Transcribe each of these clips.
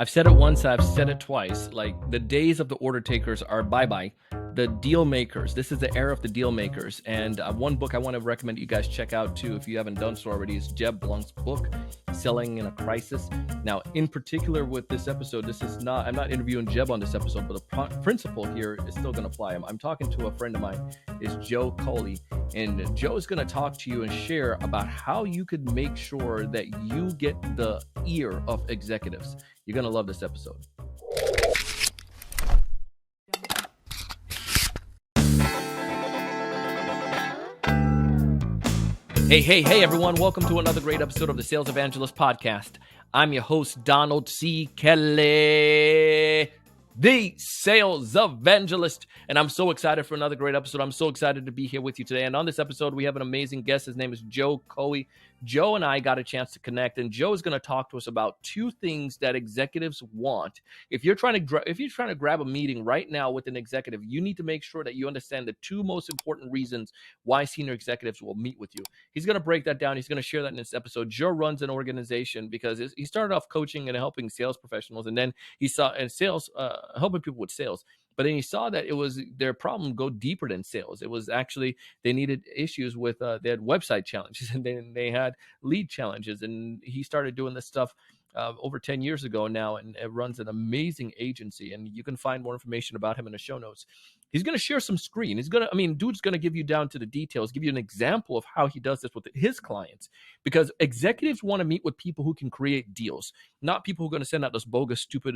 I've said it once, I've said it twice. Like, the days of the order takers are bye-bye. The deal makers. This is the era of the deal makers. And one book I want to recommend you guys check out too, if you haven't done so already, is Jeb Blunt's book, Selling in a Crisis. Now, in particular with this episode, I'm not interviewing Jeb on this episode, but the principle here is still going to apply. I'm talking to a friend of mine, is Joe Khoei. And Joe is going to talk to you and share about how you could make sure that you get the ear of executives. You're going to love this episode. Hey, everyone. Welcome to another great episode of the Sales Evangelist Podcast. I'm your host, Donald C. Kelly, the Sales Evangelist. And I'm so excited for another great episode. I'm so excited to be here with you today. And on this episode, we have an amazing guest. His name is Joe Khoei. Joe and I got a chance to connect, and Joe is going to talk to us about two things that executives want. If you're trying to grab a meeting right now with an executive, you need to make sure that you understand the two most important reasons why senior executives will meet with you. He's going to break that down. He's going to share that in this episode. Joe runs an organization because he started off coaching and helping sales professionals, and then he saw sales, helping people with sales. But then he saw that it was their problem go deeper than sales. It was actually they needed issues with they had website challenges, and then they had lead challenges. And he started doing this stuff over 10 years ago now, and it runs an amazing agency. And you can find more information about him in the show notes. He's going to share some screen. Dude's going to give you down to the details, give you an example of how he does this with his clients, because executives want to meet with people who can create deals, not people who are going to send out this bogus, stupid,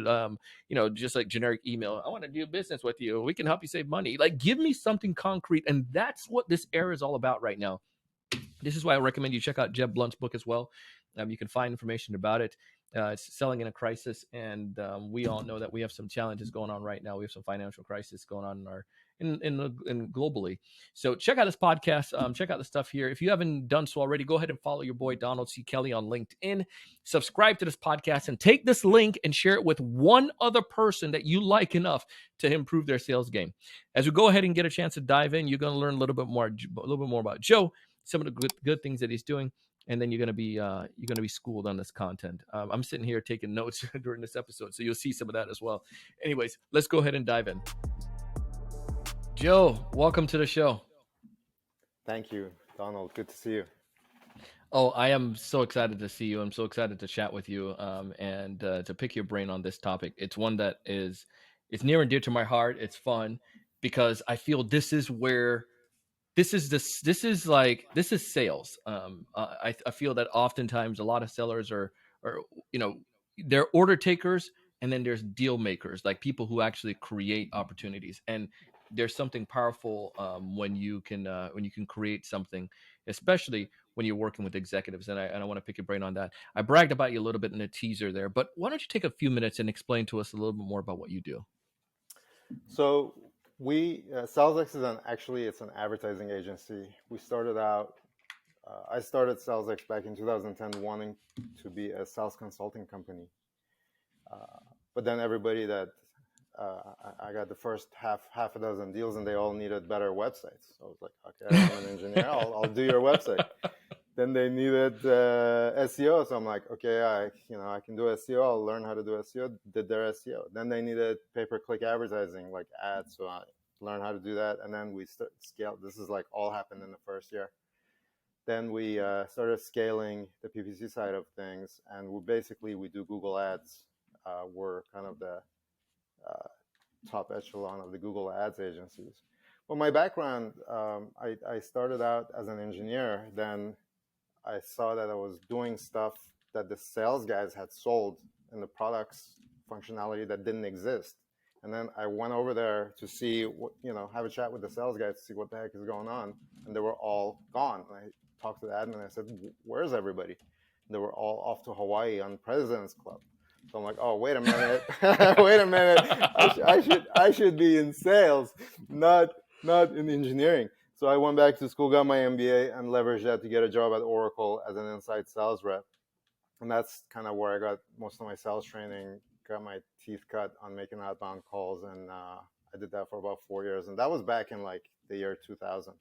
just like generic email. I want to do business with you. We can help you save money. Like, give me something concrete. And that's what this era is all about right now. This is why I recommend you check out Jeb Blunt's book as well. You can find information about it. It's Selling in a Crisis, and we all know that we have some challenges going on right now. We have some financial crisis going on in globally. So check out this podcast. Check out the stuff here. If you haven't done so already, go ahead and follow your boy Donald C. Kelly on LinkedIn. Subscribe to this podcast and take this link and share it with one other person that you like enough to improve their sales game. As we go ahead and get a chance to dive in, you're going to learn a little bit more about Joe, some of the good things that he's doing, and then you're gonna be schooled on this content. I'm sitting here taking notes during this episode, so you'll see some of that as well. Anyways, let's go ahead and dive in. Joe, welcome to the show. Thank you, Donald. Good to see you. Oh, I am so excited to see you. I'm so excited to chat with you and to pick your brain on this topic. It's one that it's near and dear to my heart. It's fun because I feel this is sales. I feel that oftentimes a lot of sellers are they're order takers, and then there's deal makers, like people who actually create opportunities. And there's something powerful when you can create something, especially when you're working with executives. And I want to pick your brain on that. I bragged about you a little bit in a teaser there, but why don't you take a few minutes and explain to us a little bit more about what you do? So SalesX it's an advertising agency. We started out. I started SalesX back in 2010, wanting to be a sales consulting company. But then everybody that I got the first half a dozen deals, and they all needed better websites. So I was like, okay, I'm an engineer. I'll do your website. Then they needed SEO, so I'm like, okay, I can do SEO. I'll learn how to do SEO. Did their SEO. Then they needed pay-per-click advertising, like ads, so I learned how to do that. And then we scaled. This is like all happened in the first year. Then we started scaling the PPC side of things, and we do Google Ads. We're kind of the top echelon of the Google Ads agencies. Well, my background, I started out as an engineer. Then I saw that I was doing stuff that the sales guys had sold in the products functionality that didn't exist. And then I went over there to see have a chat with the sales guys to see what the heck is going on. And they were all gone. And I talked to the admin. I said, where's everybody? And they were all off to Hawaii on President's Club. So I'm like, oh, wait a minute. Wait a minute. I should be in sales, not in engineering. So I went back to school, got my MBA, and leveraged that to get a job at Oracle as an inside sales rep. And that's kind of where I got most of my sales training, got my teeth cut on making outbound calls. And I did that for about 4 years. And that was back in like the year 2000.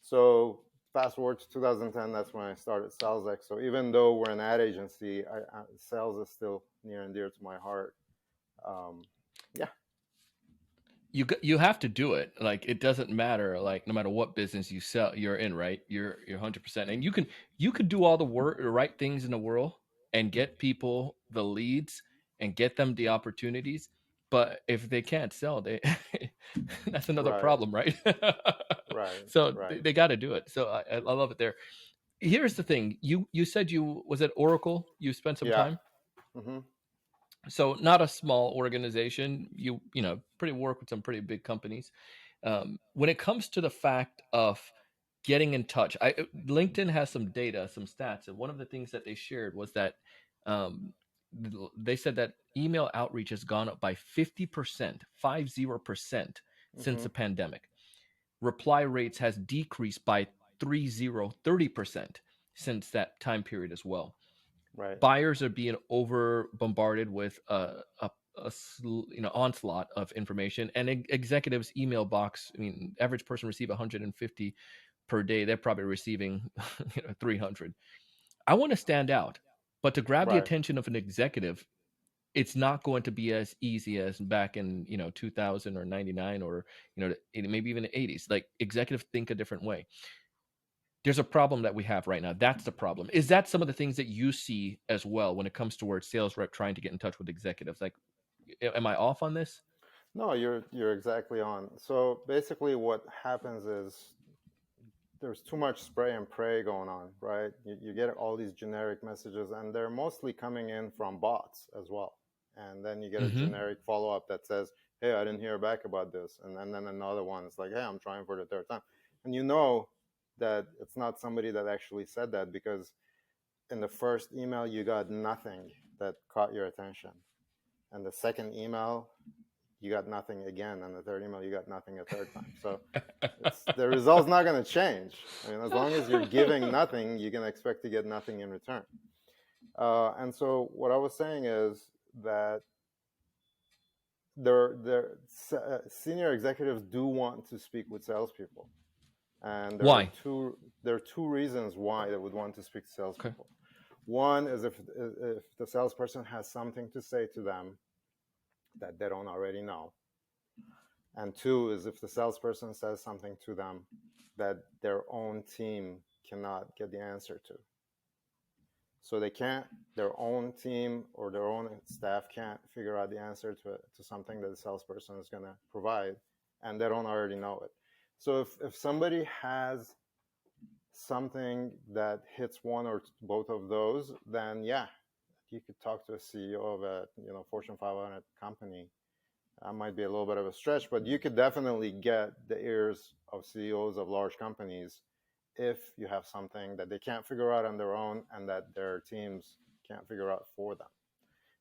So fast forward to 2010, that's when I started SalesX. So even though we're an ad agency, sales is still near and dear to my heart. Um, yeah, You have to do it. Like it doesn't matter. Like no matter what business you sell, you're in, right? You're 100%, and you can do all the right things in the world and get people the leads and get them the opportunities. But if they can't sell, they that's another right, problem, right? right, So right. they got to do it. So I love it there. Here's the thing. You said you was at Oracle. You spent some Yeah. time. Hmm. So not a small organization. You know pretty work with some pretty big companies. When it comes to the fact of getting in touch, LinkedIn has some data, some stats, and one of the things that they shared was that um, they said that email outreach has gone up by 50%, 50% since Hmm. the pandemic. Reply rates has decreased by 30% since that time period as well. Right, Buyers are being over bombarded with onslaught of information, and executives email box. I mean, average person receive 150 per day. They're probably receiving 300. I want to stand out, but to grab the right. attention of an executive, it's not going to be as easy as back in 2000 or 99 or maybe even the 80s. Like executives think a different way. There's a problem that we have right now. That's the problem. Is that some of the things that you see as well when it comes towards sales rep trying to get in touch with executives? Like, am I off on this? No, you're exactly on. So basically, what happens is there's too much spray and pray going on, right? You get all these generic messages, and they're mostly coming in from bots as well. And then you get a Mm-hmm. generic follow up that says, "Hey, I didn't hear back about this," and then another one is like, "Hey, I'm trying for the third time," and you know that it's not somebody that actually said that because in the first email you got nothing that caught your attention, and the second email you got nothing again, and the third email you got nothing a third time. So it's the result's not going to change. I mean, as long as you're giving nothing, you can expect to get nothing in return. And so what I was saying is that senior executives do want to speak with salespeople, and Why? there are two reasons why they would want to speak to Okay. salespeople. One is if the salesperson has something to say to them that they don't already know. And two is if the salesperson says something to them that their own team cannot get the answer to. So their own team or their own staff can't figure out the answer to something that the salesperson is going to provide, and they don't already know it. So if somebody has something that hits one or both of those, then yeah, you could talk to a CEO of a Fortune 500 company. That might be a little bit of a stretch, but you could definitely get the ears of CEOs of large companies if you have something that they can't figure out on their own and that their teams can't figure out for them.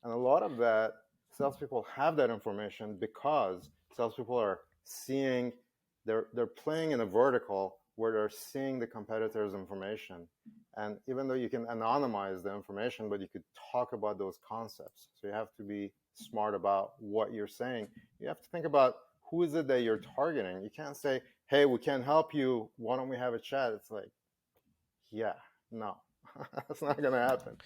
And a lot of that, salespeople have that information because salespeople are seeing, they're playing in a vertical where they're seeing the competitors' information. And even though you can anonymize the information, but you could talk about those concepts. So you have to be smart about what you're saying. You have to think about who is it that you're targeting. You can't say, "Hey, we can't help you. Why don't we have a chat?" It's like, yeah, no, that's not going to happen.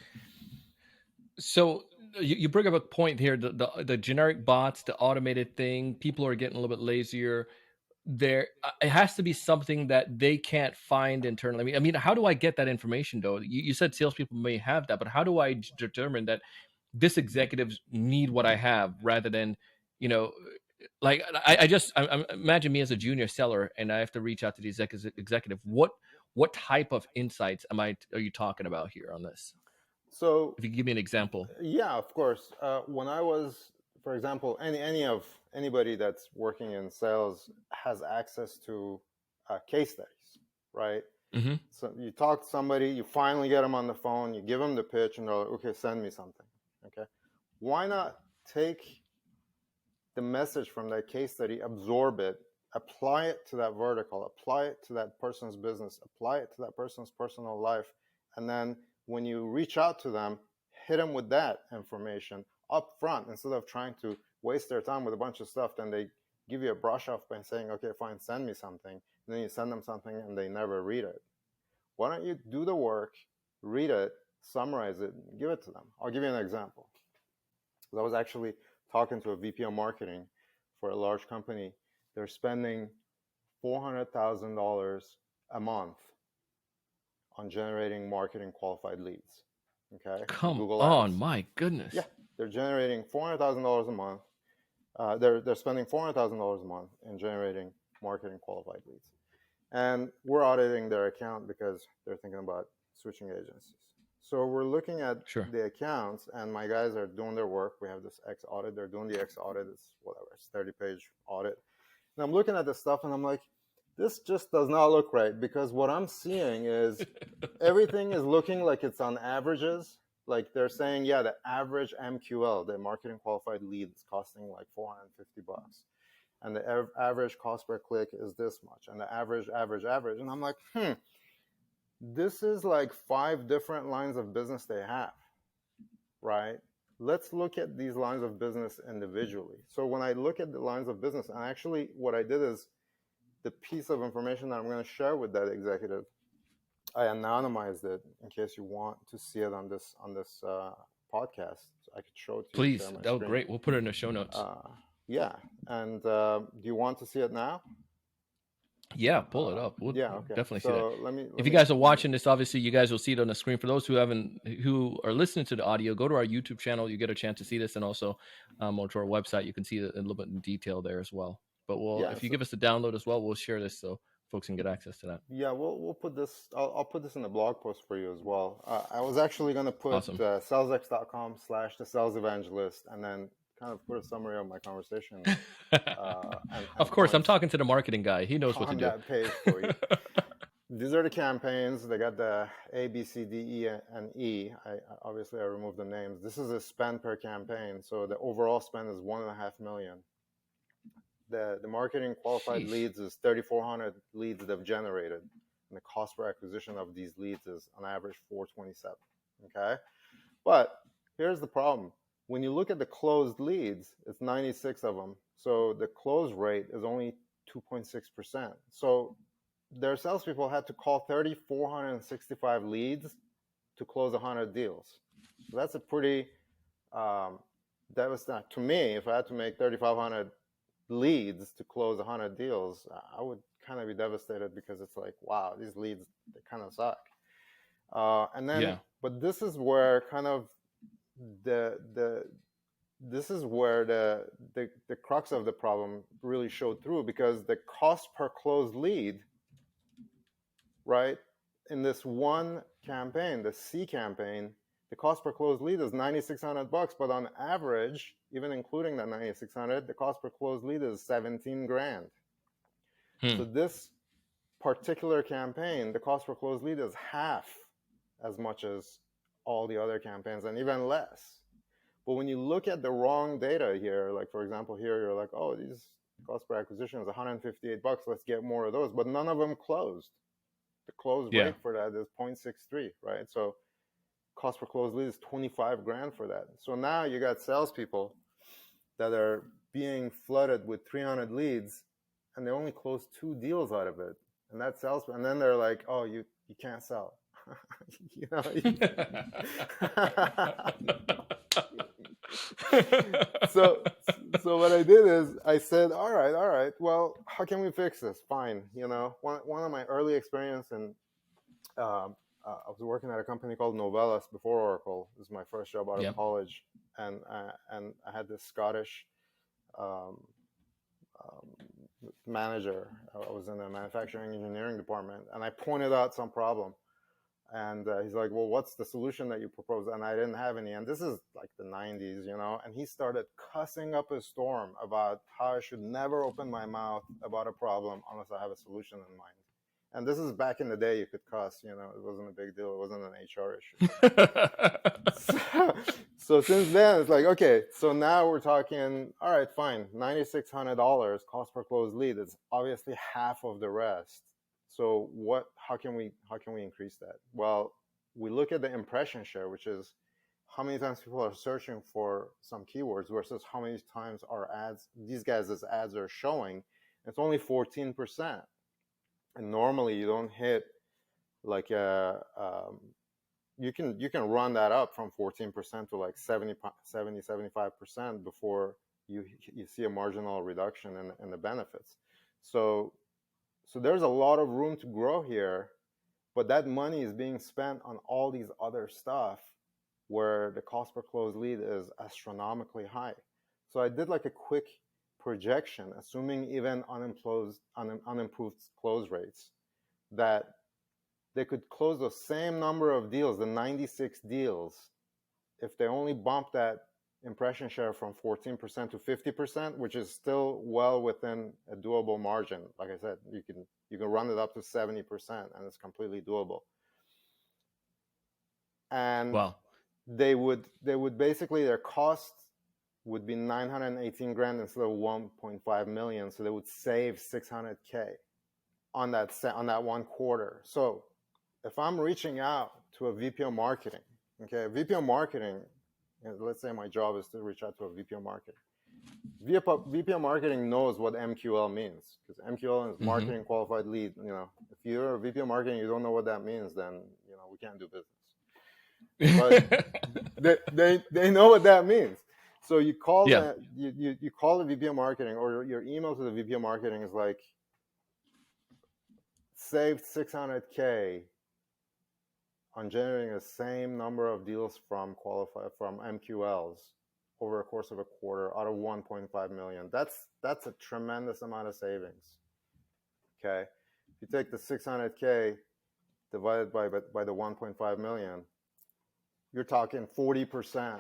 So you bring up a point here. The generic bots, the automated thing. People are getting a little bit lazier. There, it has to be something that they can't find internally. I mean, how do I get that information though? You said salespeople may have that, but how do I determine that this executives need what I have rather than, you know, like I imagine me as a junior seller and I have to reach out to the executive. What type of insights are you talking about here on this? So If you could give me an example. yeah, of course. When I was, for example, anybody that's working in sales has access to case studies, right? Hmm. So you talk to somebody, you finally get them on the phone, you give them the pitch, and they're like, "Okay, send me something." Okay, why not take the message from that case study, absorb it, apply it to that vertical, apply it to that person's business, apply it to that person's personal life, and then when you reach out to them, hit them with that information up front instead of trying to waste their time with a bunch of stuff. Then they give you a brush off by saying, "Okay, fine, send me something." And then you send them something and they never read it. Why don't you do the work, read it, summarize it, and give it to them? I'll give you an example. I was actually talking to a VP of marketing for a large company. They're spending $400,000 a month on generating marketing qualified leads. Okay, Come Google on, Ads. my goodness. Yeah, they're generating $400,000 a month. They're spending $400,000 a month in generating marketing qualified leads, and we're auditing their account because they're thinking about switching agencies. So we're looking at Sure. the accounts, and my guys are doing their work. We have this X audit. They're doing the X audit. It's whatever. It's 30-page audit. And I'm looking at the stuff, and I'm like, this just does not look right, because what I'm seeing is everything is looking like it's on averages. Like they're saying, yeah, the average MQL, the marketing qualified lead, is costing like $450, and the average cost per click is this much, and the average, and I'm like, this is like 5 different lines of business they have, right? Let's look at these lines of business individually. So when I look at the lines of business, and actually what I did is, the piece of information that I'm going to share with that executive, I anonymized it in case you want to see it on this podcast. So I could show it to you. Please. Share my That would screen. great. We'll put it in the show notes. Yeah, and do you want to see it now? Yeah, pull it up. We'll Yeah, okay. definitely see So that. let me. If you guys are watching this, obviously you guys will see it on the screen. For those who are listening to the audio, go to our YouTube channel. You get a chance to see this, and also or to our website, you can see it a little bit in detail there as well. But if you give us the download as well, we'll share this so folks can get access to that. Yeah, we'll put this. I'll put this in the blog post for you as well. I was actually going to put Awesome. salesx.com/the sales evangelist, and then kind of put a summary of my conversation. Of course, I'm talking to the marketing guy. He knows what to do. On that page for you. These are the campaigns. They got the A, B, C, D, E, and E. Obviously I removed the names. This is a spend per campaign. So the overall spend is $1.5 million. The marketing qualified leads is 3,400 leads they've generated, and the cost per acquisition of these leads is on average $427. Okay, but here's the problem. When you look at the closed leads, it's 96 of them. So the close rate is only 2.6%. So their salespeople had to call 3,465 leads to close 100 deals. So that's a pretty devastating. To me, if I had to make 3,500 leads to close 100 deals, I would kind of be devastated, because it's like, wow, these leads, they kind of suck. And then, but this is where kind of this is where the crux of the problem really showed through, because the cost per closed lead, right, in this one campaign, the C campaign, the cost per closed lead is $9,600, but on average, even including that 9,600, the cost per closed lead is 17 grand. So this particular campaign, the cost per closed lead is half as much as all the other campaigns, and even less. But when you look at the wrong data here, like for example here, you're like, oh, these cost per acquisition is $158, let's get more of those, but none of them closed. The close rate for that is 0.63, right? So cost per closed lead is 25 grand for that. So now you got salespeople that are being flooded with 300 leads, and they only close 2 deals out of it. And that sales, and then they're like, oh, you can't sell. You know. So what I did is I said, all right, well, how can we fix this? Fine. You know, one of my early experience in I was working at a company called Novelis before Oracle. This was my first job out of college, and I had this Scottish manager. I was in the manufacturing engineering department, and I pointed out some problem, and he's like, "Well, what's the solution that you propose?" And I didn't have any. And this is like the 90s, you know. And he started cussing up a storm about how I should never open my mouth about a problem unless I have a solution in mind. And this is back in the day, you could cuss, you know, it wasn't a big deal. It wasn't an HR issue. So since then, it's like, okay, so now we're talking, all right, fine, $9,600 cost per closed lead. It's obviously half of the rest. So how can we increase that? Well, we look at the impression share, which is how many times people are searching for some keywords versus how many times these guys' ads are showing. It's only 14%. And normally you don't hit like you can run that up from 14% to like 75% before you see a marginal reduction in the benefits. So there's a lot of room to grow here, but that money is being spent on all these other stuff where the cost per closed lead is astronomically high. So I did like a quick projection, assuming even unimproved close rates, that they could close the same number of deals, the 96 deals, if they only bump that impression share from 14% to 50%, which is still well within a doable margin. Like I said, you can run it up to 70%, and it's completely doable. And Wow. they would basically, their cost would be 918 grand instead of 1.5 million, so they would save 600K on that one quarter. So if I'm reaching out to a VP of marketing, okay, VP of marketing, let's say my job is to reach out to a VP of marketing. VP of marketing knows what MQL means, because MQL is marketing qualified lead. You know, if you're a VP of marketing, you don't know what that means, then we can't do business. But they know what that means. So you call you call the VP of marketing, or your email to the VP of marketing is like, saved 600K on generating the same number of deals from MQLs over a course of a quarter out of 1.5 million. That's a tremendous amount of savings. Okay, if you take the 600K divided by the 1.5 million, you're talking 40%.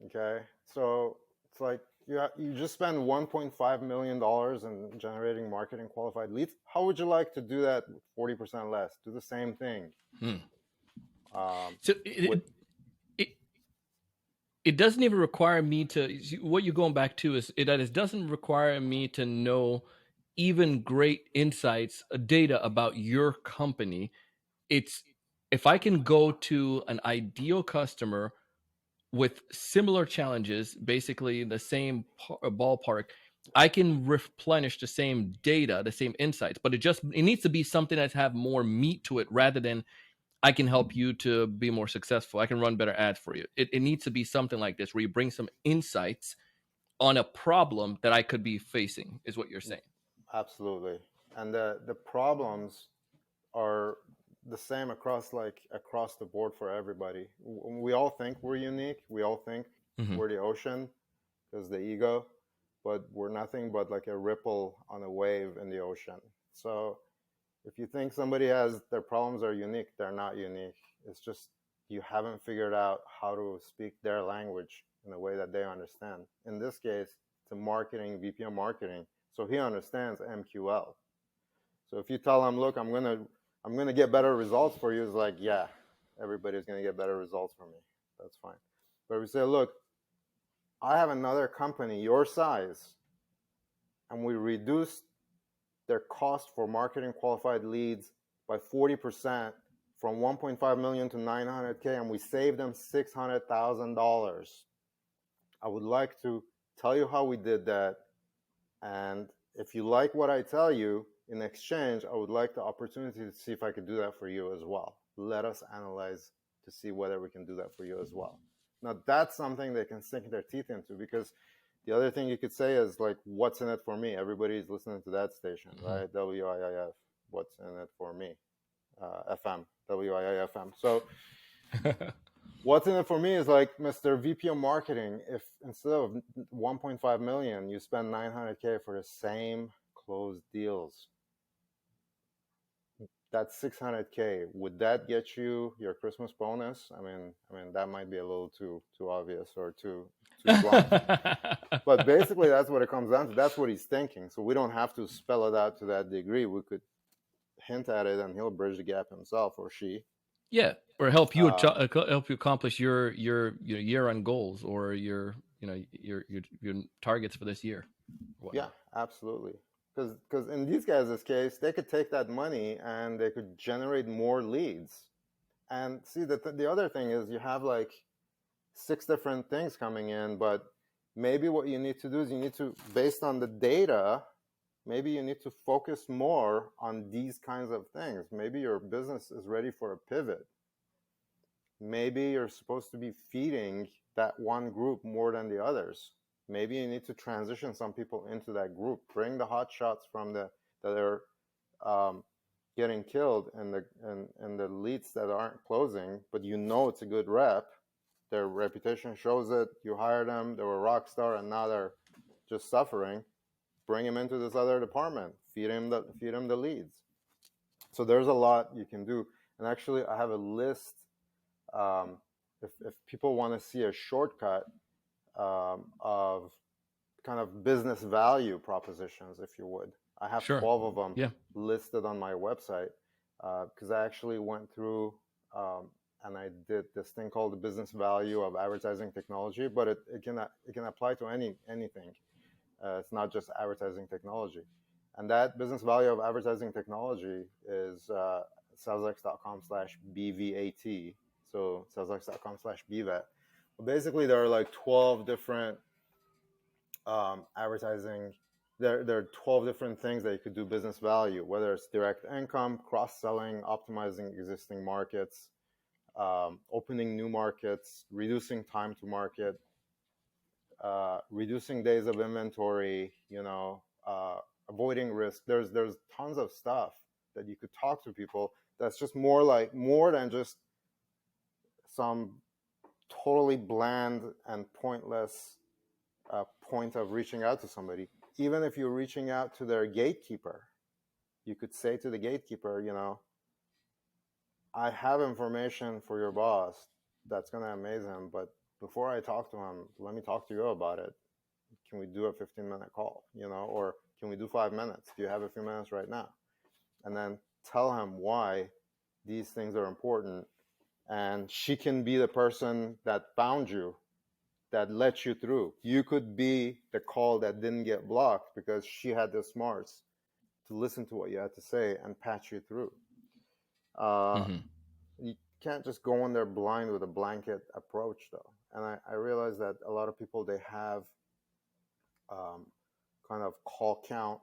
Okay, so it's like you just spend $1.5 million in generating marketing qualified leads. How would you like to do that with 40% less? Do the same thing. So it doesn't even require me to, what you're going back to is that it doesn't require me to know even great insights, data about your company. It's, if I can go to an ideal customer with similar challenges, basically the same ballpark, I can replenish the same data, the same insights, but it needs to be something that have more meat to it, rather than I can help you to be more successful, I can run better ads for you. It needs to be something like this, where you bring some insights on a problem that I could be facing, is what you're saying. Absolutely. And the problems are the same across the board for everybody. We all think we're unique. We all think we're the ocean, because the ego, but we're nothing but like a ripple on a wave in the ocean. So if you think somebody has, their problems are unique, they're not unique. It's just you haven't figured out how to speak their language in a way that they understand. In this case, it's a marketing VP of marketing, so he understands MQL. So if you tell him, look, I'm gonna get better results for you, it's like, yeah, everybody's gonna get better results from me. That's fine. But if we say, look, I have another company your size, and we reduced their cost for marketing qualified leads by 40%, from 1.5 million to 900K, and we saved them $600,000. I would like to tell you how we did that, and if you like what I tell you, in exchange, I would like the opportunity to see if I could do that for you as well. Let us analyze to see whether we can do that for you as well. Now, that's something they can sink their teeth into, because the other thing you could say is like, what's in it for me? Everybody's listening to that station, right? WIIF, what's in it for me? FM, WIIFM. So what's in it for me is like, Mr. VP of marketing, if instead of 1.5 million, you spend 900K for the same closed deals, that's 600K. Would that get you your Christmas bonus? I mean, that might be a little too obvious, or too blunt. But basically, that's what it comes down to. That's what he's thinking. So we don't have to spell it out to that degree. We could hint at it, and he'll bridge the gap himself, or she. Yeah, or help you accomplish your year-end goals, or your targets for this year. Yeah, absolutely. Because in these guys' case, they could take that money and they could generate more leads. And see, the other thing is, you have like 6 different things coming in, but maybe what you need to do is, you need to, based on the data, maybe you need to focus more on these kinds of things. Maybe your business is ready for a pivot. Maybe you're supposed to be feeding that one group more than the others. Maybe you need to transition some people into that group. Bring the hot shots from that are getting killed, and the leads that aren't closing, but it's a good rep. Their reputation shows it. You hire them. They were a rock star, and now they're just suffering. Bring them into this other department. Feed them the leads. So there's a lot you can do. And actually, I have a list. If people want to see a shortcut of kind of business value propositions, if you would, I have Sure. 12 of them Yeah. listed on my website, because I actually went through and I did this thing called the business value of advertising technology, but it can apply to anything. It's not just advertising technology. And that business value of advertising technology is salesx.com/BVAT. So salesx.com/BVAT. But basically, there are like 12 different advertising. There are 12 different things that you could do business value, whether it's direct income, cross-selling, optimizing existing markets, opening new markets, reducing time to market, reducing days of inventory, avoiding risk. There's tons of stuff that you could talk to people. That's just more than just some totally bland and pointless point of reaching out to somebody. Even if you're reaching out to their gatekeeper, you could say to the gatekeeper, I have information for your boss that's going to amaze him, but before I talk to him, let me talk to you about it. Can we do a 15-minute call, or can we do 5 minutes? Do you have a few minutes right now? And then tell him why these things are important. And she can be the person that found you, that let you through. You could be the call that didn't get blocked because she had the smarts to listen to what you had to say and patch you through. You can't just go in there blind with a blanket approach, though. And I realize that a lot of people, they have kind of call count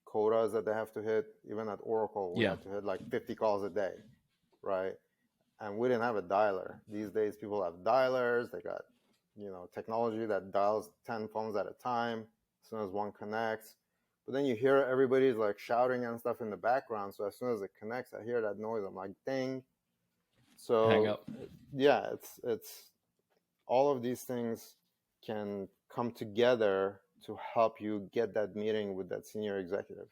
quotas that they have to hit. Even at Oracle, we had to hit like 50 calls a day, right? And we didn't have a dialer. These days, people have dialers. They got, technology that dials 10 phones at a time as soon as one connects. But then you hear everybody's like shouting and stuff in the background. So as soon as it connects, I hear that noise. I'm like, ding. So hang up. Yeah, it's all of these things can come together to help you get that meeting with that senior executive.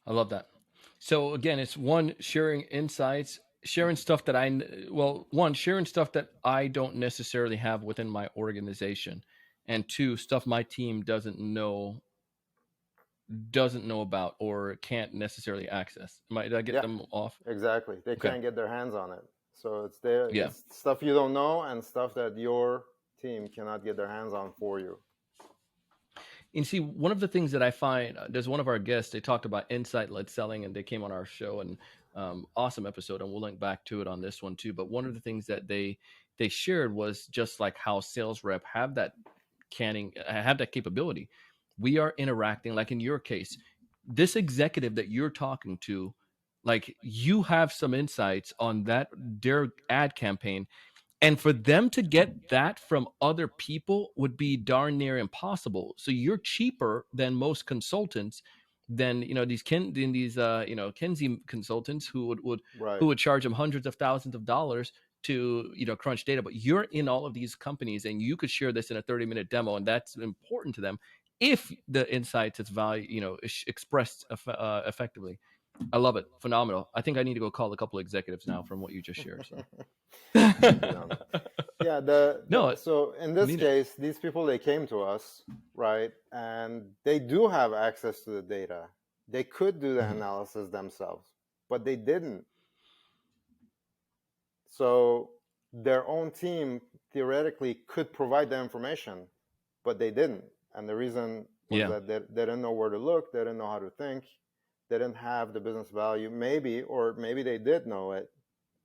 I love that. So again, it's one, sharing insights, sharing stuff that sharing stuff that I don't necessarily have within my organization, and two, stuff my team doesn't know about or can't necessarily access. Did I get them off? Exactly. They can't get their hands on it. So it's there. Yeah. It's stuff you don't know and stuff that your team cannot get their hands on for you. And see, one of the things that I find, there's one of our guests, they talked about insight-led selling, and they came on our show, and awesome episode, and we'll link back to it on this one too. But one of the things that they shared was just like how sales rep have that capability. We are interacting, like in your case, this executive that you're talking to, like you have some insights on their ad campaign. And for them to get that from other people would be darn near impossible. So you're cheaper than most consultants, than these Kinsey consultants who would charge them hundreds of thousands of dollars to crunch data. But you're in all of these companies, and you could share this in a 30-minute demo, and that's important to them if the insights is value expressed effectively. I love it. Phenomenal. I think I need to go call a couple of executives now from what you just shared. So. So in this case, these people, they came to us, right? And they do have access to the data. They could do the analysis themselves, but they didn't. So their own team theoretically could provide the information, but they didn't. And the reason was that they didn't know where to look. They didn't know how to think. They didn't have the business value. Maybe they did know it,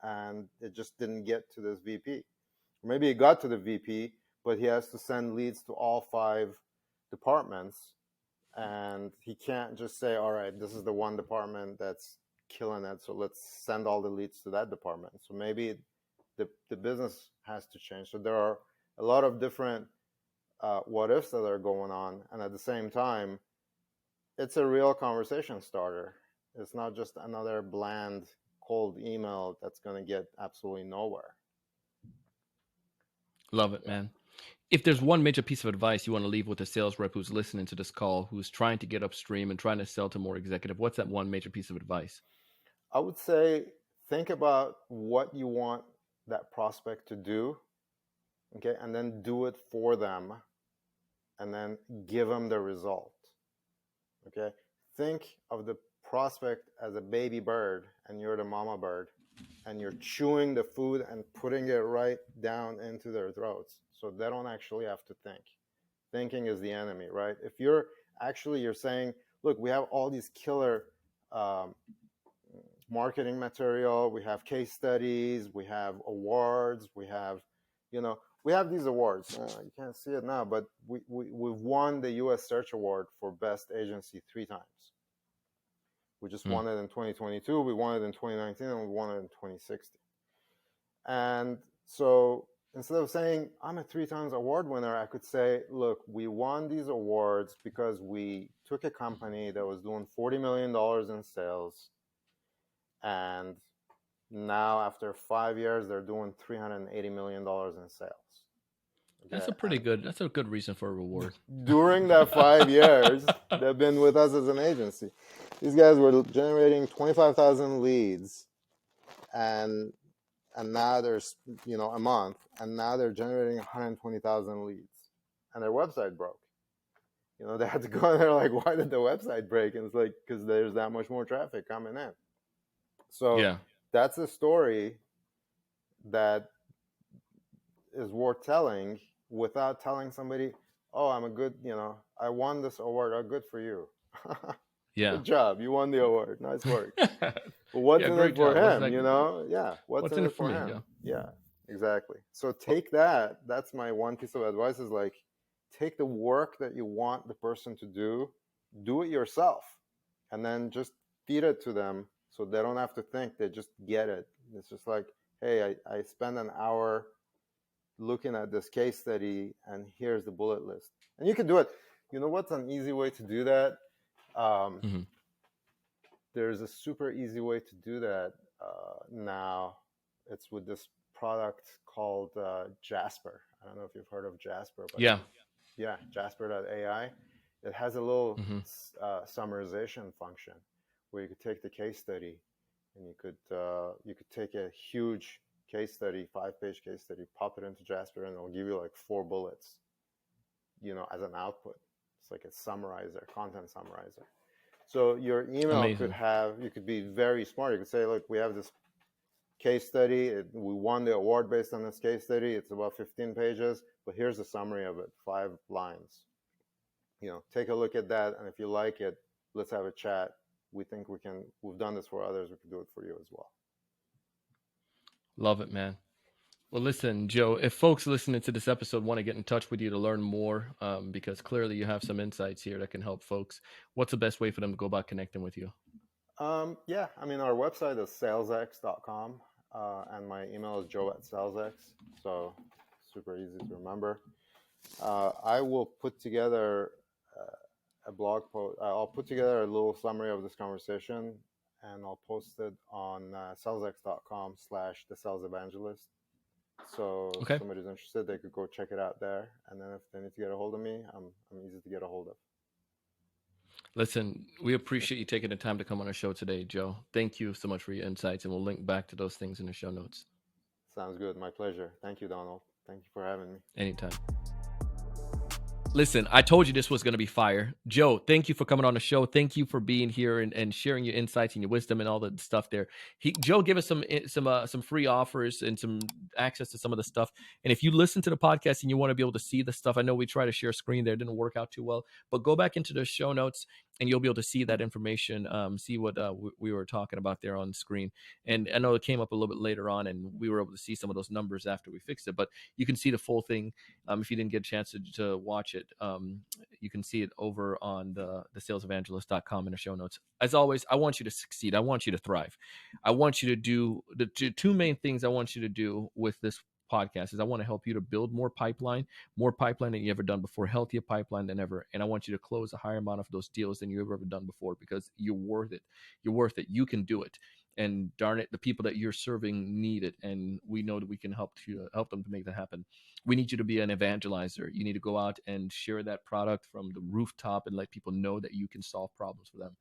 and it just didn't get to this VP. Maybe it got to the VP, but he has to send leads to all 5 departments, and he can't just say, all right, this is the one department that's killing it, so let's send all the leads to that department. So maybe the business has to change. So there are a lot of different what ifs that are going on, and at the same time, it's a real conversation starter. It's not just another bland, cold email that's going to get absolutely nowhere. Love it, man. If there's one major piece of advice you want to leave with a sales rep who's listening to this call, who's trying to get upstream and trying to sell to more executive, what's that one major piece of advice? I would say think about what you want that prospect to do, okay, and then do it for them, and then give them the result. Okay, think of the prospect as a baby bird, and you're the mama bird, and you're chewing the food and putting it right down into their throats, so they don't actually have to think. Thinking is the enemy, right? If you're saying, look, we have all these killer marketing material, we have case studies, we have awards, we have these awards. You can't see it now, but we've won the U.S. Search Award for Best Agency 3 times. We just won it in 2022, we won it in 2019, and we won it in 2016. And so instead of saying, I'm a 3 times award winner, I could say, look, we won these awards because we took a company that was doing $40 million in sales, and now after 5 years, they're doing $380 million in sales. Okay? That's a good reason for a reward. During that 5 years, they've been with us as an agency. These guys were generating 25,000 leads, and now there's a month, and now they're generating 120,000 leads, and their website broke. They had to go in there like, why did the website break? And it's like, because there's that much more traffic coming in. So that's a story that is worth telling without telling somebody, oh, I'm a good, I won this award. Oh, good for you. Good job. You won the award. Nice work. But what's in it for him, What's in it for him? Yeah, exactly. So take that. That's my one piece of advice is like, take the work that you want the person to do it yourself, and then just feed it to them so they don't have to think, they just get it. It's just like, hey, I spend an hour looking at this case study, and here's the bullet list. And you can do it. You know what's an easy way to do that? There's a super easy way to do that now. It's with this product called Jasper. I don't know if you've heard of Jasper. But yeah, Jasper.ai. It has a little summarization function where you could take the case study, and you could take a huge case study, 5-page case study, pop it into Jasper, and it'll give you like 4 bullets, as an output. It's like a summarizer, content summarizer. So your email you could be very smart. You could say, look, we have this case study. We won the award based on this case study. It's about 15 pages, but here's a summary of it, 5 lines. Take a look at that, and if you like it, let's have a chat. We think we've done this for others. We can do it for you as well. Love it, man. Well, listen, Joe, if folks listening to this episode want to get in touch with you to learn more, because clearly you have some insights here that can help folks, what's the best way for them to go about connecting with you? Our website is salesx.com, and my email is joe@salesx, so super easy to remember. I will put together a blog post. I'll put together a little summary of this conversation, and I'll post it on salesx.com/thesalesevangelist. So if somebody's interested, they could go check it out there. And then if they need to get a hold of me, I'm easy to get a hold of. Listen, we appreciate you taking the time to come on our show today, Joe. Thank you so much for your insights, and we'll link back to those things in the show notes. Sounds good. My pleasure. Thank you, Donald. Thank you for having me. Anytime. Listen, I told you this was going to be fire. Joe, thank you for coming on the show. Thank you for being here and sharing your insights and your wisdom and all the stuff there. Joe gave us some free offers and some access to some of the stuff. And if you listen to the podcast and you want to be able to see the stuff, I know we try to share a screen there. It didn't work out too well, but go back into the show notes and you'll be able to see that information, see what we were talking about there on the screen. And I know it came up a little bit later on, and we were able to see some of those numbers after we fixed it. But you can see the full thing. If you didn't get a chance to watch it, you can see it over on the salesevangelist.com in the show notes. As always, I want you to succeed. I want you to thrive. I want you to do the two main things I want you to do with this podcast is I want to help you to build more pipeline than you ever done before, healthier pipeline than ever. And I want you to close a higher amount of those deals than you've ever done before, because you're worth it. You're worth it. You can do it. And darn it, the people that you're serving need it. And we know that we can help them to make that happen. We need you to be an evangelizer. You need to go out and share that product from the rooftop and let people know that you can solve problems for them.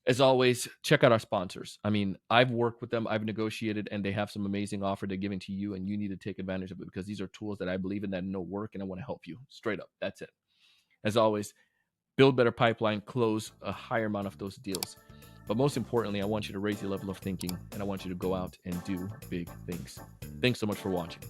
As always, check out our sponsors. I mean, I've worked with them, I've negotiated, and they have some amazing offer they're giving to you, and you need to take advantage of it, because these are tools that I believe in that know work, and I want to help you straight up. That's it. As always, build better pipeline, close a higher amount of those deals. But most importantly, I want you to raise your level of thinking, and I want you to go out and do big things. Thanks so much for watching.